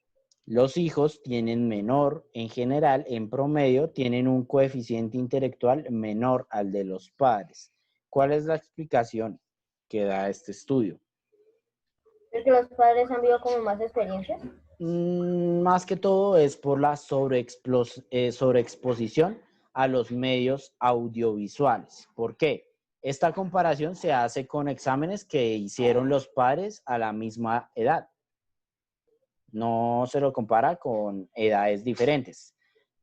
Los hijos tienen menor, en general, en promedio, tienen un coeficiente intelectual menor al de los padres. ¿Cuál es la explicación que da este estudio? ¿Es que los padres han vivido como más experiencias? Más que todo es por la sobreexposición a los medios audiovisuales. ¿Por qué? Esta comparación se hace con exámenes que hicieron los padres a la misma edad. No se lo compara con edades diferentes,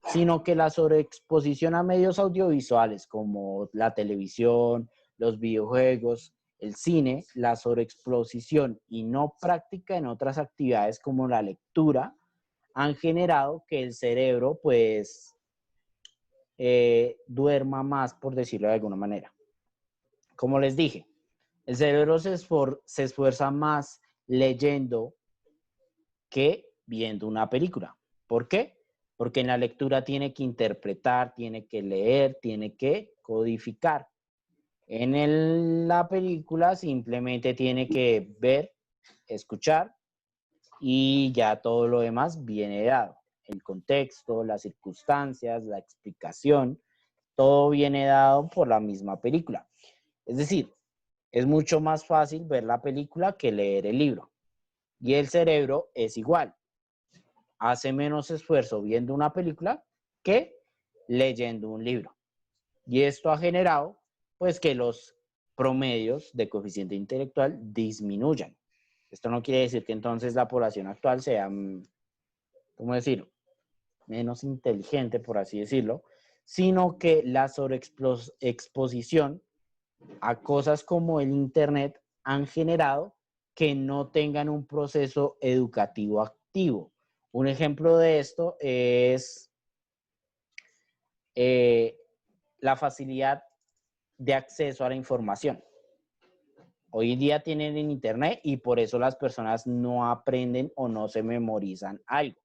sino que la sobreexposición a medios audiovisuales como la televisión, los videojuegos, el cine, la sobreexposición y no práctica en otras actividades como la lectura, han generado que el cerebro pues duerma más, por decirlo de alguna manera. Como les dije, el cerebro se esfuerza más leyendo que viendo una película. ¿Por qué? Porque en la lectura tiene que interpretar, tiene que leer, tiene que codificar. En la película simplemente tiene que ver, escuchar y ya todo lo demás viene dado. El contexto, las circunstancias, la explicación, todo viene dado por la misma película. Es decir, es mucho más fácil ver la película que leer el libro. Y el cerebro es igual. Hace menos esfuerzo viendo una película que leyendo un libro. Y esto ha generado, pues, que los promedios de coeficiente intelectual disminuyan. Esto no quiere decir que entonces la población actual sea, ¿cómo decirlo?, menos inteligente, por así decirlo, sino que la sobreexposición a cosas como el Internet han generado que no tengan un proceso educativo activo. Un ejemplo de esto es la facilidad de acceso a la información. Hoy en día tienen en Internet y por eso las personas no aprenden o no se memorizan algo.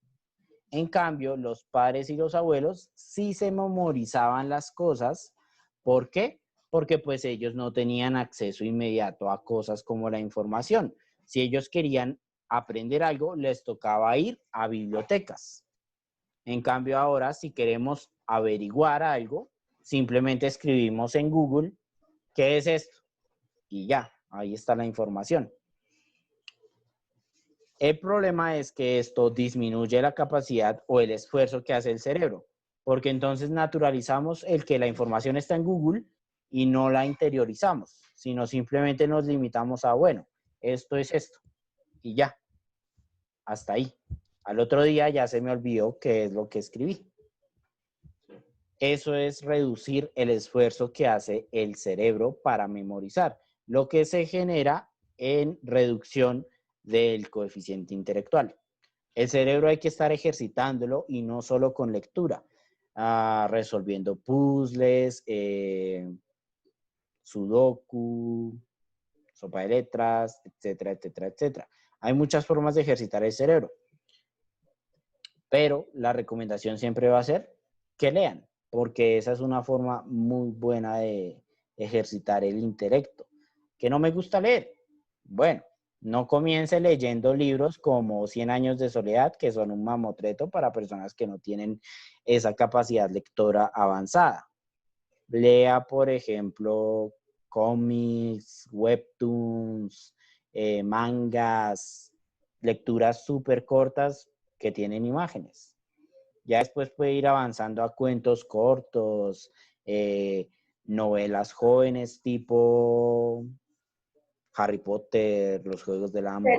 En cambio, los padres y los abuelos sí se memorizaban las cosas. ¿Por qué? Porque pues ellos no tenían acceso inmediato a cosas como la información. Si ellos querían aprender algo, les tocaba ir a bibliotecas. En cambio ahora, si queremos averiguar algo, simplemente escribimos en Google, ¿qué es esto? Y ya, ahí está la información. El problema es que esto disminuye la capacidad o el esfuerzo que hace el cerebro, porque entonces naturalizamos el que la información está en Google y no la interiorizamos, sino simplemente nos limitamos a, bueno, esto es esto, y ya, hasta ahí. Al otro día ya se me olvidó qué es lo que escribí. Eso es reducir el esfuerzo que hace el cerebro para memorizar, lo que se genera en reducción del coeficiente intelectual. El cerebro hay que estar ejercitándolo y no solo con lectura, resolviendo puzzles, sudoku, sopa de letras, etcétera, etcétera, etcétera. Hay muchas formas de ejercitar el cerebro, pero la recomendación siempre va a ser que lean. porque esa es una forma muy buena de ejercitar el intelecto. ¿Que no me gusta leer? Bueno, no comience leyendo libros como 100 años de soledad, que son un mamotreto para personas que no tienen esa capacidad lectora avanzada. Lea, por ejemplo, cómics, webtoons, mangas, lecturas súper cortas que tienen imágenes. Ya después puede ir avanzando a cuentos cortos, novelas jóvenes tipo Harry Potter, Los Juegos del Hambre,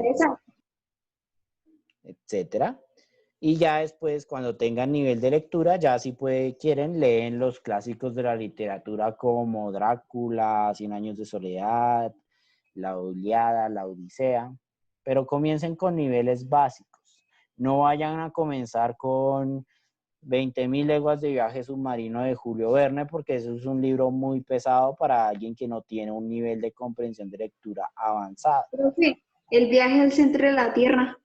etcétera. Y ya después, cuando tengan nivel de lectura, ya si quieren, leen los clásicos de la literatura como Drácula, Cien años de soledad, La Ilíada, La Odisea, pero comiencen con niveles básicos. No vayan a comenzar con 20.000 leguas de viaje submarino de Julio Verne, porque eso es un libro muy pesado para alguien que no tiene un nivel de comprensión de lectura avanzado. Profe, el viaje al centro de la Tierra.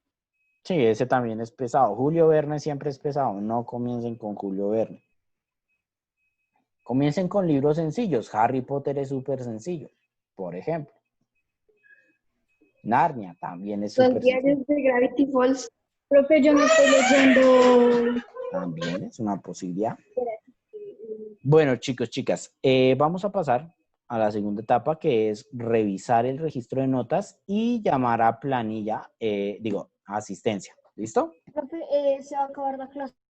Sí, ese también es pesado. Julio Verne siempre es pesado. No comiencen con Julio Verne. Comiencen con libros sencillos. Harry Potter es súper sencillo, por ejemplo. Narnia también es súper Los sencillo. diarios de Gravity Falls. Profe, yo me estoy leyendo. También es una posibilidad. Bueno, chicos, chicas, vamos a pasar a la segunda etapa, que es revisar el registro de notas y llamar a planilla, asistencia. ¿Listo? Profe, se va a acabar la clase.